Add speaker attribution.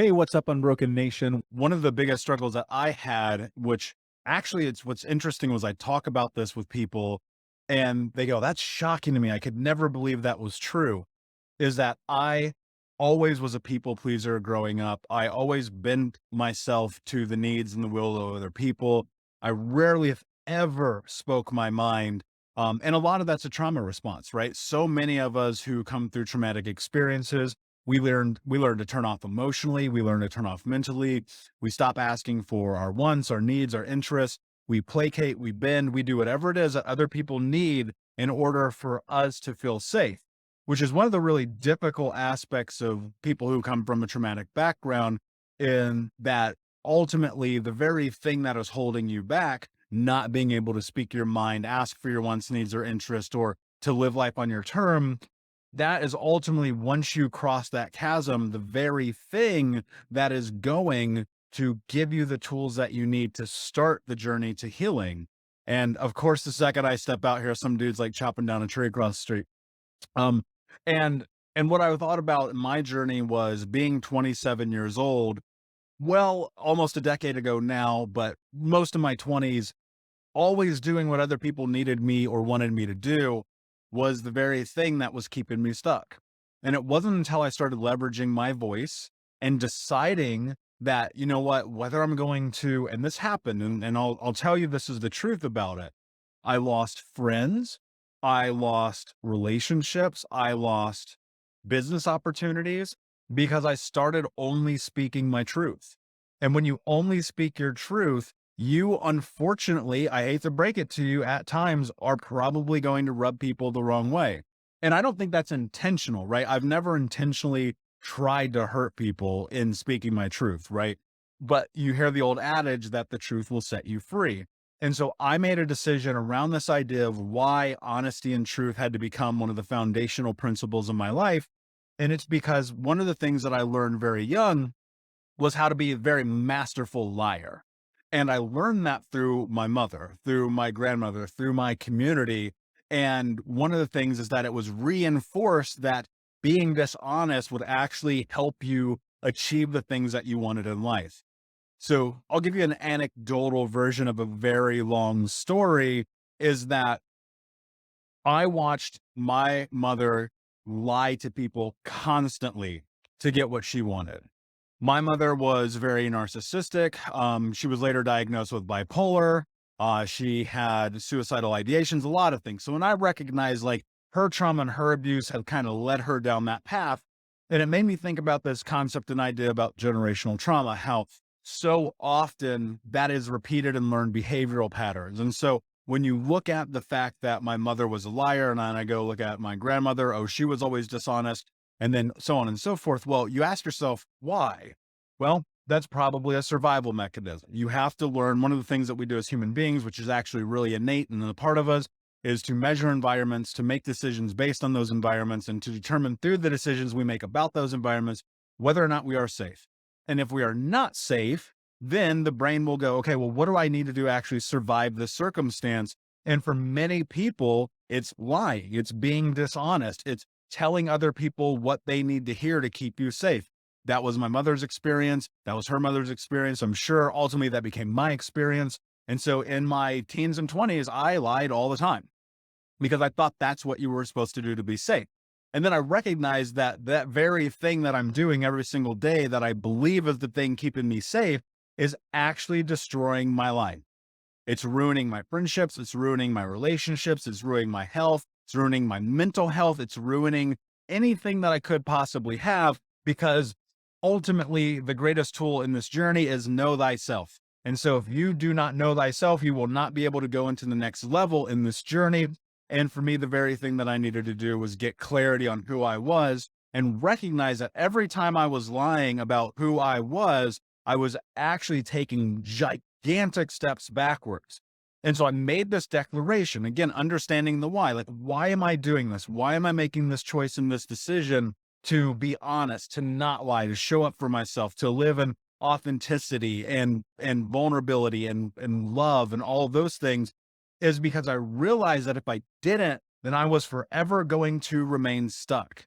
Speaker 1: Hey, what's up, Unbroken Nation? One of the biggest struggles that I had, which actually it's what's interesting was I talk about this with people and they go, that's shocking to me. I could never believe that was true. Is that I always was a people pleaser growing up. I always bent myself to the needs and the will of other people. I rarely, if ever, spoke my mind. And a lot of that's a trauma response, right? So many of us who come through traumatic experiences, we learn to turn off emotionally. We learn to turn off mentally. We stop asking for our wants, our needs, our interests. We placate, we bend, we do whatever it is that other people need in order for us to feel safe, which is one of the really difficult aspects of people who come from a traumatic background, in that ultimately the very thing that is holding you back, not being able to speak your mind, ask for your wants, needs, or interest, or to live life on your term, that is ultimately, once you cross that chasm, the very thing that is going to give you the tools that you need to start the journey to healing. And of course, the second I step out here, some dude's like chopping down a tree across the street. Um, and and what I thought about in my journey was being 27 years old, well, almost a decade ago now, but most of my 20s, always doing what other people needed me or wanted me to do was the very thing that was keeping me stuck. And it wasn't until I started leveraging my voice and deciding that, you know what, whether I'm going to, and this happened, and I'll tell you this is the truth about it. I lost friends, I lost relationships, I lost business opportunities because I started only speaking my truth. And when you only speak your truth, you unfortunately, I hate to break it to you, at times are probably going to rub people the wrong way. And I don't think that's intentional, right? I've never intentionally tried to hurt people in speaking my truth, right? But you hear the old adage that the truth will set you free. And so I made a decision around this idea of why honesty and truth had to become one of the foundational principles of my life. And it's because one of the things that I learned very young was how to be a very masterful liar. And I learned that through my mother, through my grandmother, through my community. And one of the things is that it was reinforced that being dishonest would actually help you achieve the things that you wanted in life. So I'll give you an anecdotal version of a very long story, is that I watched my mother lie to people constantly to get what she wanted. My mother was very narcissistic. She was later diagnosed with bipolar. She had suicidal ideations, a lot of things. So when I recognized like her trauma and her abuse had kind of led her down that path, and it made me think about this concept and idea about generational trauma, how so often that is repeated and learned behavioral patterns. And so when you look at the fact that my mother was a liar, and then I go look at my grandmother, oh, she was always dishonest, and then so on and so forth. Well, you ask yourself, why? Well, that's probably a survival mechanism. You have to learn, one of the things that we do as human beings, which is actually really innate and a part of us, is to measure environments, to make decisions based on those environments, and to determine through the decisions we make about those environments whether or not we are safe. And if we are not safe, then the brain will go, okay, well, what do I need to do to actually survive this circumstance? And for many people, it's lying, it's being dishonest, it's telling other people what they need to hear to keep you safe. That was my mother's experience. That was her mother's experience. I'm sure ultimately that became my experience. And so in my teens and 20s, I lied all the time because I thought that's what you were supposed to do to be safe. And then I recognized that that very thing that I'm doing every single day that I believe is the thing keeping me safe is actually destroying my life. It's ruining my friendships. It's ruining my relationships. It's ruining my health. It's ruining my mental health. It's ruining anything that I could possibly have, because ultimately the greatest tool in this journey is know thyself. And so if you do not know thyself, you will not be able to go into the next level in this journey. And for me, the very thing that I needed to do was get clarity on who I was and recognize that every time I was lying about who I was actually taking gigantic steps backwards. And so I made this declaration, again, understanding the why, like, why am I doing this? Why am I making this choice and this decision to be honest, to not lie, to show up for myself, to live in authenticity and vulnerability and love and all of those things, is because I realized that if I didn't, then I was forever going to remain stuck.